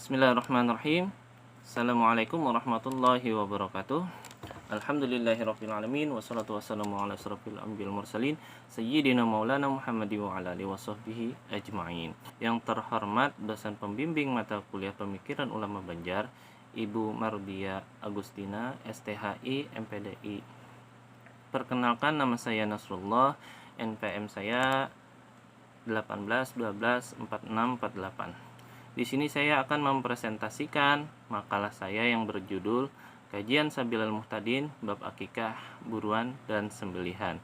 Bismillahirrahmanirrahim. Assalamualaikum warahmatullahi wabarakatuh. Alhamdulillahirrabbilalamin. Wassalatu wassalamu ala asrafil anbiya'il mursalin Sayyidina maulana Muhammadi wa ala alihi wasahbihi ajma'in. Yang terhormat dosen pembimbing mata kuliah pemikiran ulama Banjar, Ibu Mardia Agustina, STHI, MPDI. Perkenalkan, nama saya Nasrullah, NPM saya 18124648. Di sini saya akan mempresentasikan makalah saya yang berjudul Kajian Sabilal Muhtadin Bab Akikah, Buruan, dan Sembelihan.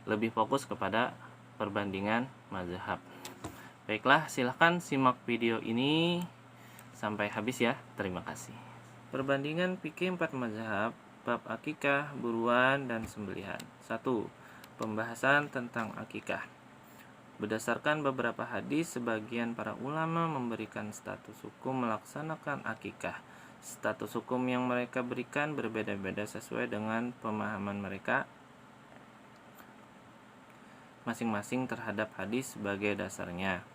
Lebih fokus kepada perbandingan mazhab. Baiklah, silahkan simak video ini sampai habis ya. Terima kasih. Perbandingan fikih 4 mazhab bab akikah, buruan, dan sembelihan. 1. Pembahasan tentang akikah. Berdasarkan beberapa hadis, sebagian para ulama memberikan status hukum melaksanakan akikah. Status hukum yang mereka berikan berbeda-beda sesuai dengan pemahaman mereka masing-masing terhadap hadis sebagai dasarnya.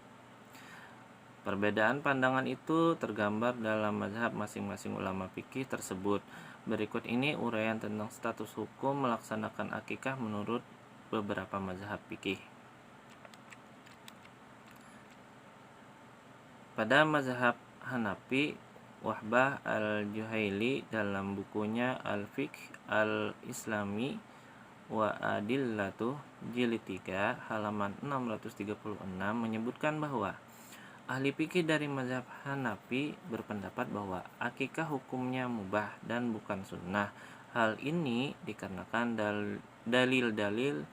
Perbedaan pandangan itu tergambar dalam mazhab masing-masing ulama fikih tersebut. Berikut ini uraian tentang status hukum melaksanakan akikah menurut beberapa mazhab fikih. Pada mazhab Hanafi, Wahbah al-Juhaili dalam bukunya Al-Fiqh al-Islami wa Adillatuh jilid 3 halaman 636 menyebutkan bahwa ahli fikih dari mazhab Hanafi berpendapat bahwa akikah hukumnya mubah dan bukan sunnah. Hal ini dikarenakan dalil-dalil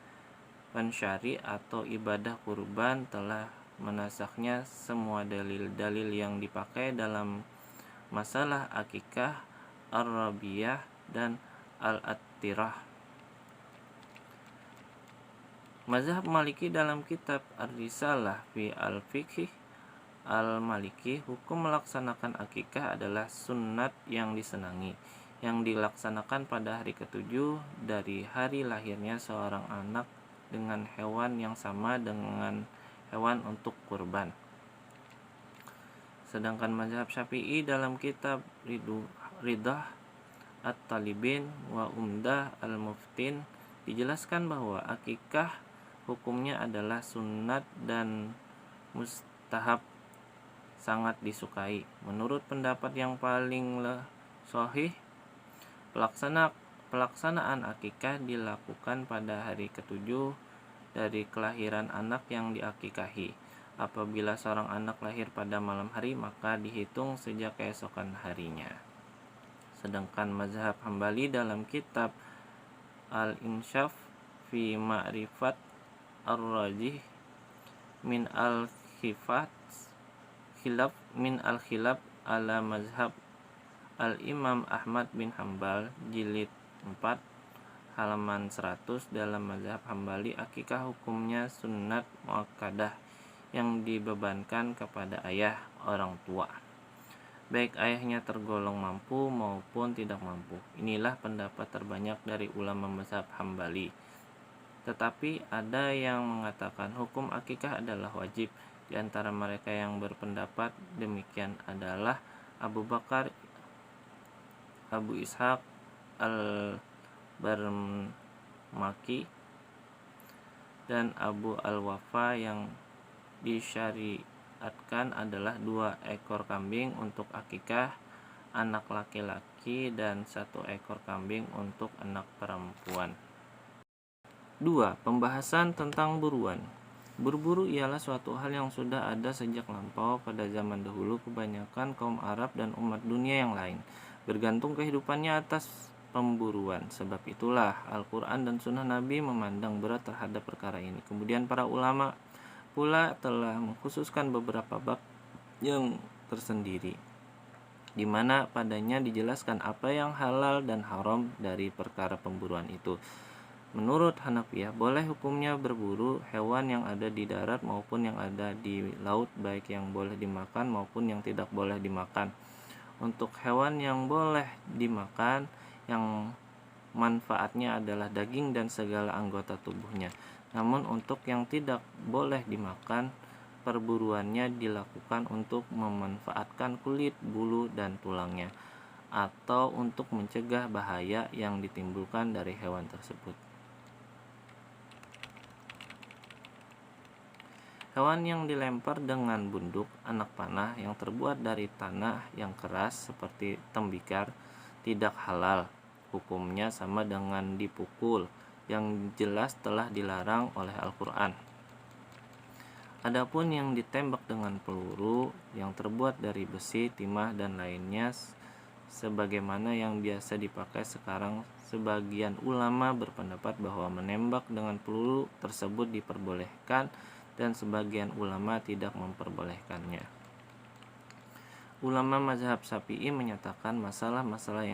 pensyari atau ibadah kurban telah menasaknya semua dalil-dalil yang dipakai dalam masalah akikah, ar-rabiyah, dan al-attirah. Mazhab Maliki dalam kitab Ar-Risalah fi al-Fiqh al-Maliki, hukum melaksanakan akikah adalah sunnat yang disenangi, yang dilaksanakan pada hari ke-7 dari hari lahirnya seorang anak dengan hewan yang sama dengan hewan untuk kurban. Sedangkan mazhab Syafi'i dalam kitab Ridah At-Talibin wa Umdah Al-Muftin dijelaskan bahwa akikah hukumnya adalah sunnat dan mustahab, sangat disukai. Menurut pendapat yang paling sahih, pelaksanaan akikah dilakukan pada hari ke-7 dari kelahiran anak yang diakikahi. Apabila seorang anak lahir pada malam hari, maka dihitung sejak keesokan harinya. Sedangkan mazhab Hambali dalam kitab Al-Insyaf fi Ma'rifat Ar-Rajih min al-Khilaf ala mazhab Al-Imam Ahmad bin Hambal jilid 4 halaman 100, dalam mazhab Hambali akikah hukumnya sunnat muakkadah yang dibebankan kepada ayah orang tua, baik ayahnya tergolong mampu maupun tidak mampu. Inilah pendapat terbanyak dari ulama mazhab Hambali. Tetapi ada yang mengatakan hukum akikah adalah wajib. Di antara mereka yang berpendapat demikian adalah Abu Bakar, Abu Ishaq Al-Barmaki, dan Abu Al-Wafa. Yang disyariatkan adalah 2 ekor kambing untuk akikah anak laki-laki dan 1 ekor kambing untuk anak perempuan. 2. Pembahasan tentang buruan. Berburu ialah suatu hal yang sudah ada sejak lampau. Pada zaman dahulu, kebanyakan kaum Arab dan umat dunia yang lain bergantung kehidupannya atas pemburuan. Sebab itulah Al-Quran dan Sunnah Nabi memandang berat terhadap perkara ini. Kemudian para ulama pula telah mengkhususkan beberapa bab yang tersendiri, di mana padanya dijelaskan apa yang halal dan haram dari perkara pemburuan itu. Menurut Hanafiyah, boleh hukumnya berburu hewan yang ada di darat maupun yang ada di laut, baik yang boleh dimakan maupun yang tidak boleh dimakan. Untuk hewan yang boleh dimakan, yang manfaatnya adalah daging dan segala anggota tubuhnya. Namun untuk yang tidak boleh dimakan, perburuannya dilakukan untuk memanfaatkan kulit, bulu, dan tulangnya, atau untuk mencegah bahaya yang ditimbulkan dari hewan tersebut. Hewan yang dilempar dengan bunduk anak panah yang terbuat dari tanah yang keras seperti tembikar tidak halal. Hukumnya sama dengan dipukul, yang jelas telah dilarang oleh Al-Quran. Adapun yang ditembak dengan peluru yang terbuat dari besi, timah, dan lainnya sebagaimana yang biasa dipakai sekarang, sebagian ulama berpendapat bahwa menembak dengan peluru tersebut diperbolehkan dan sebagian ulama tidak memperbolehkannya. Ulama mazhab Syafi'i menyatakan masalah-masalah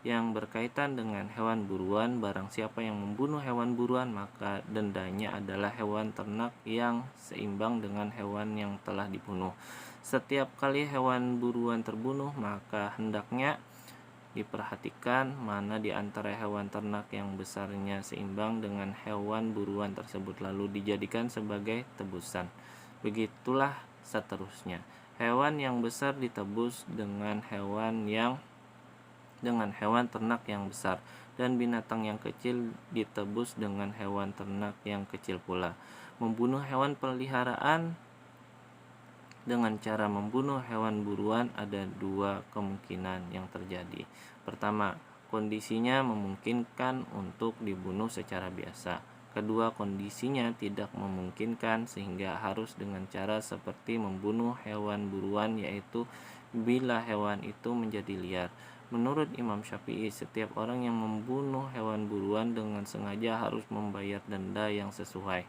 yang berkaitan dengan hewan buruan, barang siapa yang membunuh hewan buruan maka dendanya adalah hewan ternak yang seimbang dengan hewan yang telah dibunuh. Setiap kali hewan buruan terbunuh maka hendaknya diperhatikan mana di antara hewan ternak yang besarnya seimbang dengan hewan buruan tersebut, lalu dijadikan sebagai tebusan. Begitulah seterusnya. Hewan yang besar ditebus dengan hewan ternak yang besar, dan binatang yang kecil ditebus dengan hewan ternak yang kecil pula. Membunuh hewan peliharaan dengan cara membunuh hewan buruan ada dua kemungkinan yang terjadi. Pertama, kondisinya memungkinkan untuk dibunuh secara biasa. Kedua, kondisinya tidak memungkinkan sehingga harus dengan cara seperti membunuh hewan buruan, yaitu bila hewan itu menjadi liar. Menurut Imam Syafi'i, setiap orang yang membunuh hewan buruan dengan sengaja harus membayar denda yang sesuai.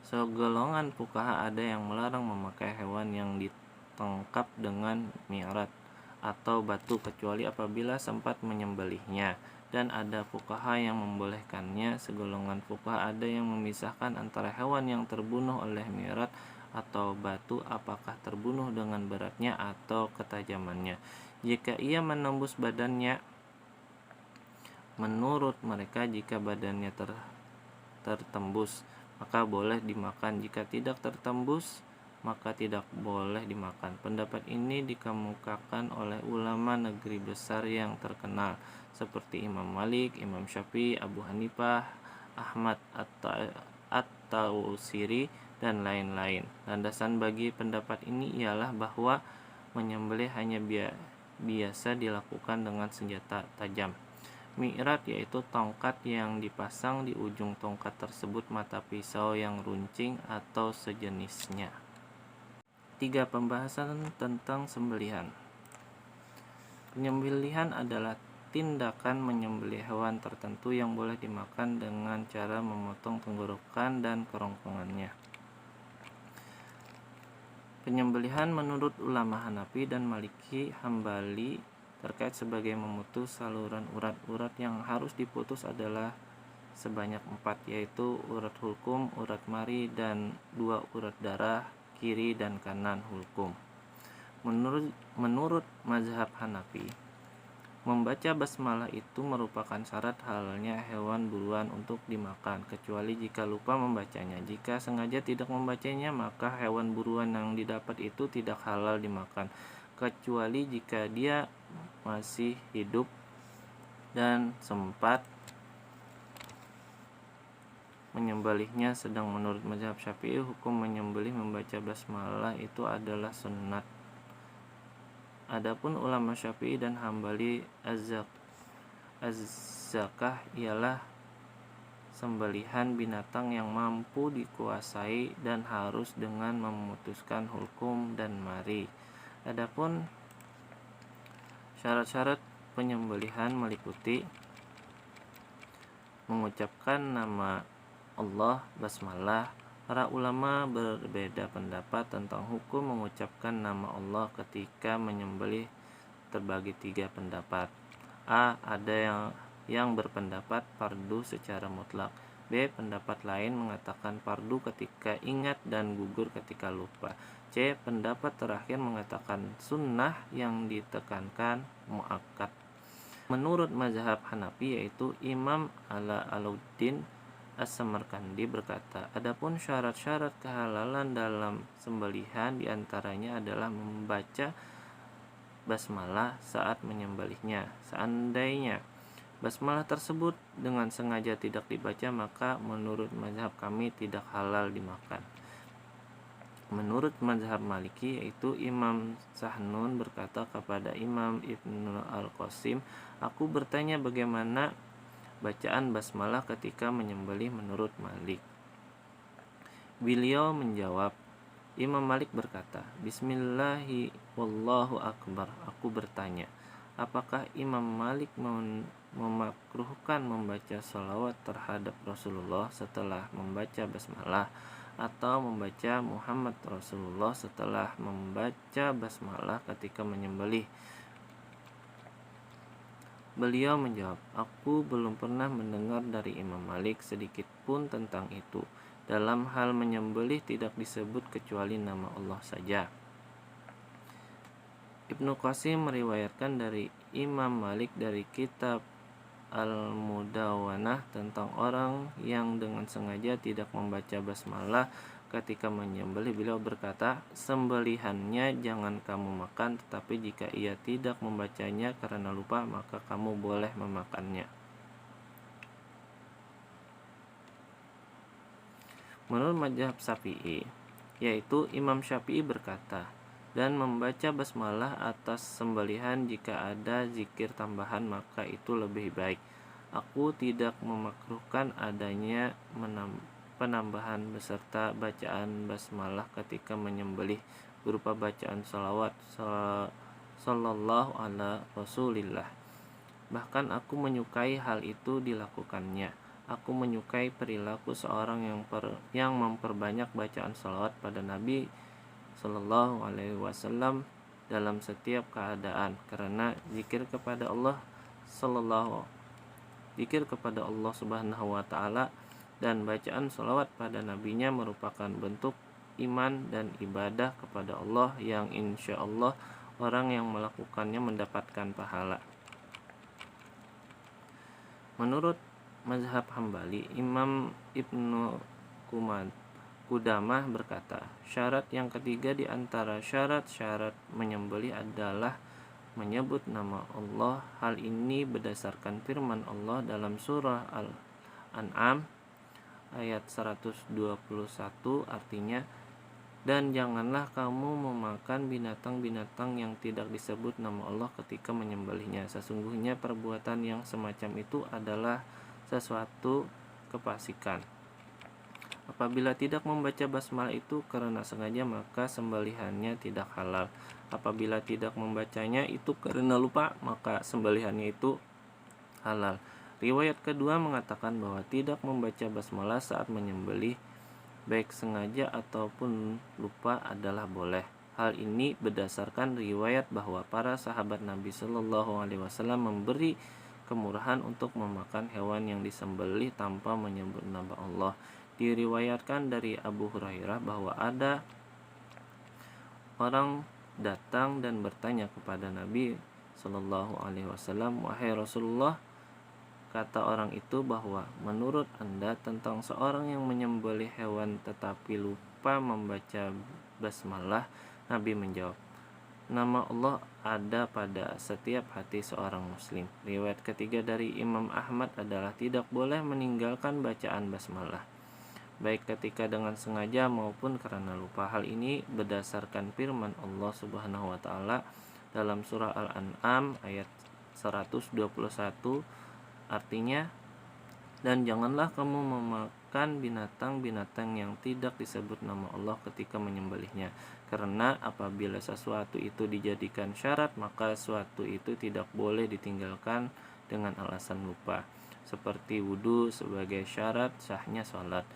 Segolongan fuqaha ada yang melarang memakai hewan yang ditangkap dengan mi'rad atau batu kecuali apabila sempat menyembelihnya, dan ada fuqaha yang membolehkannya. Segolongan fuqaha ada yang memisahkan antara hewan yang terbunuh oleh mi'rad atau batu apakah terbunuh dengan beratnya atau ketajamannya. Jika ia menembus badannya, menurut mereka jika badannya tertembus maka boleh dimakan, jika tidak tertembus maka tidak boleh dimakan. Pendapat ini dikemukakan oleh ulama negeri besar yang terkenal seperti Imam Malik, Imam Syafi'i, Abu Hanifah, Ahmad At-Tausiri, dan lain-lain. Landasan bagi pendapat ini ialah bahwa menyembelih hanya biasa dilakukan dengan senjata tajam. Mi'rad yaitu tongkat yang dipasang di ujung tongkat tersebut mata pisau yang runcing atau sejenisnya. 3. Pembahasan tentang sembelihan. Penyembelihan adalah tindakan menyembelih hewan tertentu yang boleh dimakan dengan cara memotong tenggorokan dan kerongkongannya. Penyembelihan menurut ulama Hanafi dan Maliki Hambali terkait sebagai memutus saluran urat-urat yang harus diputus adalah sebanyak 4, yaitu urat hulkum, urat mari, dan 2 urat darah kiri dan kanan hulkum. Menurut mazhab Hanafi, membaca basmalah itu merupakan syarat halalnya hewan buruan untuk dimakan, kecuali jika lupa membacanya. Jika sengaja tidak membacanya, maka hewan buruan yang didapat itu tidak halal dimakan, kecuali jika dia masih hidup dan sempat menyembelihnya. Sedang menurut mazhab Syafi'i, hukum menyembelih membaca basmalah itu adalah sunnat. Adapun ulama Syafi'i dan Hambali, az-zakah ialah sembelihan binatang yang mampu dikuasai dan harus dengan memutuskan hulkum dan mari. Adapun syarat-syarat penyembelihan meliputi mengucapkan nama Allah, basmalah. Para ulama berbeda pendapat tentang hukum mengucapkan nama Allah ketika menyembelih, terbagi 3 pendapat. A. Ada yang berpendapat fardu secara mutlak. B. Pendapat lain mengatakan fardu ketika ingat dan gugur ketika lupa. C. Pendapat terakhir mengatakan sunnah yang ditekankan muakkad. Menurut mazhab Hanafi, yaitu Imam Alauddin As-Samarkandi berkata, adapun syarat-syarat kehalalan dalam sembelihan diantaranya adalah membaca basmalah saat menyembelihnya. Seandainya basmalah tersebut dengan sengaja tidak dibaca, maka menurut mazhab kami tidak halal dimakan. Menurut mazhab Maliki, yaitu Imam Sahnun berkata kepada Imam Ibnu Al-Qasim, aku bertanya bagaimana bacaan basmalah ketika menyembelih menurut Malik. Beliau menjawab, Imam Malik berkata, Bismillahi wallahu akbar. Aku bertanya, apakah Imam Malik memakruhkan membaca salawat terhadap Rasulullah setelah membaca basmalah, atau membaca Muhammad Rasulullah setelah membaca basmalah ketika menyembelih? Beliau menjawab, aku belum pernah mendengar dari Imam Malik sedikit pun tentang itu. Dalam hal menyembelih tidak disebut kecuali nama Allah saja. Ibnu Qasim meriwayatkan dari Imam Malik dari kitab Al-Mudawwanah tentang orang yang dengan sengaja tidak membaca basmalah ketika menyembelih. Beliau berkata, sembelihannya jangan kamu makan, tetapi jika ia tidak membacanya karena lupa, maka kamu boleh memakannya. Menurut mazhab Syafi'i, yaitu Imam Syafi'i berkata, dan membaca basmalah atas sembelihan jika ada zikir tambahan maka itu lebih baik. Aku tidak memakruhkan adanya penambahan beserta bacaan basmalah ketika menyembelih berupa bacaan salawat sallallahu ala rasulillah. Bahkan aku menyukai hal itu dilakukannya. Aku menyukai perilaku seorang yang memperbanyak bacaan salawat pada Nabi sallallahu alaihi wasallam dalam setiap keadaan, karena zikir kepada Allah Subhanahu wa taala dan bacaan salawat pada nabinya merupakan bentuk iman dan ibadah kepada Allah yang insya Allah orang yang melakukannya mendapatkan pahala. Menurut mazhab Hambali, Imam Ibnu Qudamah berkata, syarat yang ketiga di antara syarat-syarat menyembelih adalah menyebut nama Allah. Hal ini berdasarkan firman Allah dalam surah Al-An'am ayat 121, artinya, dan janganlah kamu memakan binatang-binatang yang tidak disebut nama Allah ketika menyembelihnya. Sesungguhnya perbuatan yang semacam itu adalah sesuatu kefasikan. Apabila tidak membaca basmalah itu karena sengaja, maka sembelihannya tidak halal. Apabila tidak membacanya itu karena lupa, maka sembelihannya itu halal. Riwayat kedua mengatakan bahwa tidak membaca basmalah saat menyembelih, baik sengaja ataupun lupa, adalah boleh. Hal ini berdasarkan riwayat bahwa para sahabat Nabi Shallallahu Alaihi Wasallam memberi kemurahan untuk memakan hewan yang disembelih tanpa menyebut nama Allah. Diriwayatkan dari Abu Hurairah bahwa ada orang datang dan bertanya kepada Nabi Shallallahu Alaihi Wasallam, wahai Rasulullah, kata orang itu bahwa menurut Anda tentang seorang yang menyembelih hewan tetapi lupa membaca basmalah. Nabi menjawab, nama Allah ada pada setiap hati seorang muslim. Riwayat ketiga dari Imam Ahmad adalah tidak boleh meninggalkan bacaan basmalah, baik ketika dengan sengaja maupun karena lupa. Hal ini berdasarkan firman Allah Subhanahu wa taala dalam surah Al-An'am ayat 121, artinya, dan janganlah kamu memakan binatang-binatang yang tidak disebut nama Allah ketika menyembelihnya, karena apabila sesuatu itu dijadikan syarat, maka sesuatu itu tidak boleh ditinggalkan dengan alasan lupa, seperti wudhu sebagai syarat sahnya sholat.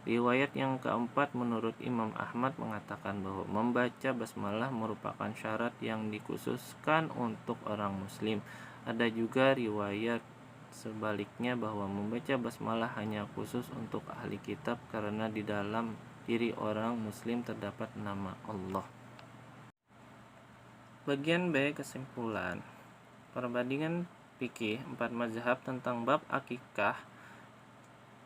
Riwayat yang keempat menurut Imam Ahmad mengatakan bahwa membaca basmalah merupakan syarat yang dikhususkan untuk orang muslim. Ada juga riwayat sebaliknya bahwa membaca basmalah hanya khusus untuk ahli kitab karena di dalam diri orang muslim terdapat nama Allah. Bagian B, kesimpulan. Perbandingan fikih 4 mazhab tentang bab akikah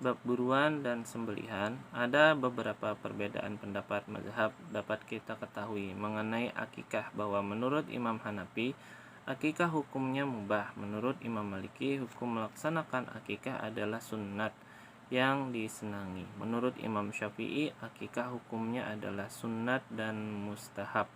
Bab buruan dan sembelihan, ada beberapa perbedaan pendapat mazhab dapat kita ketahui mengenai akikah, bahwa menurut Imam Hanafi, akikah hukumnya mubah. Menurut Imam Maliki, hukum melaksanakan akikah adalah sunnat yang disenangi. Menurut Imam Syafi'i, akikah hukumnya adalah sunnat dan mustahab.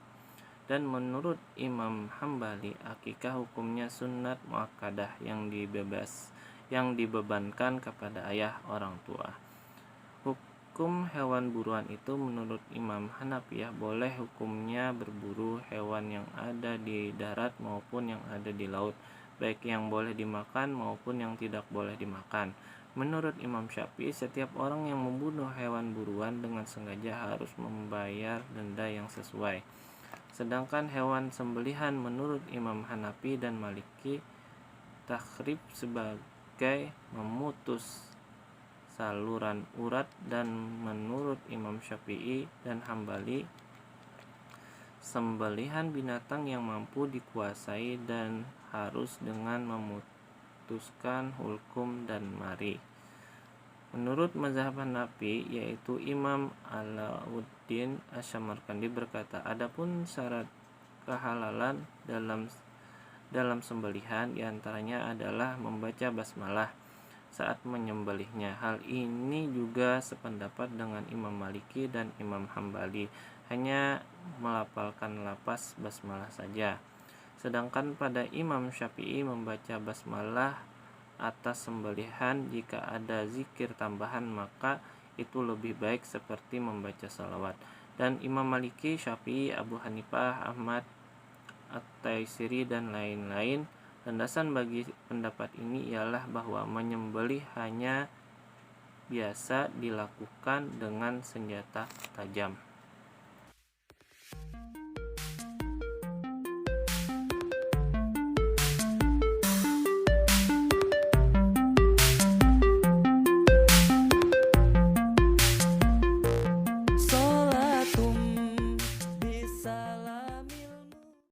Dan menurut Imam Hambali, akikah hukumnya sunnat muakkadah yang dibebankan kepada ayah orang tua. Hukum hewan buruan itu menurut Imam Hanafiyah boleh hukumnya berburu hewan yang ada di darat maupun yang ada di laut, baik yang boleh dimakan maupun yang tidak boleh dimakan. Menurut Imam Syafi'i, setiap orang yang membunuh hewan buruan dengan sengaja harus membayar denda yang sesuai. Sedangkan hewan sembelihan menurut Imam Hanafi dan Maliki, takhrib sebagai memutus saluran urat, dan menurut Imam Syafi'i dan Hambali, sembelihan binatang yang mampu dikuasai dan harus dengan memutuskan hulkum dan mari. Menurut mazhab Hanafi, yaitu Imam Alauddin Asy-Syamarqandi berkata, adapun syarat kehalalan dalam sembelihan diantaranya adalah membaca basmalah saat menyembelihnya. Hal ini juga sependapat dengan Imam Maliki dan Imam Hambali, hanya melafalkan lafaz basmalah saja. Sedangkan pada Imam Syafi'i, membaca basmalah atas sembelihan jika ada zikir tambahan maka itu lebih baik seperti membaca salawat. Dan Imam Maliki, Syafi'i, Abu Hanifah, Ahmad, At-Taisiri dan lain-lain, landasan bagi pendapat ini ialah bahwa menyembelih hanya biasa dilakukan dengan senjata tajam.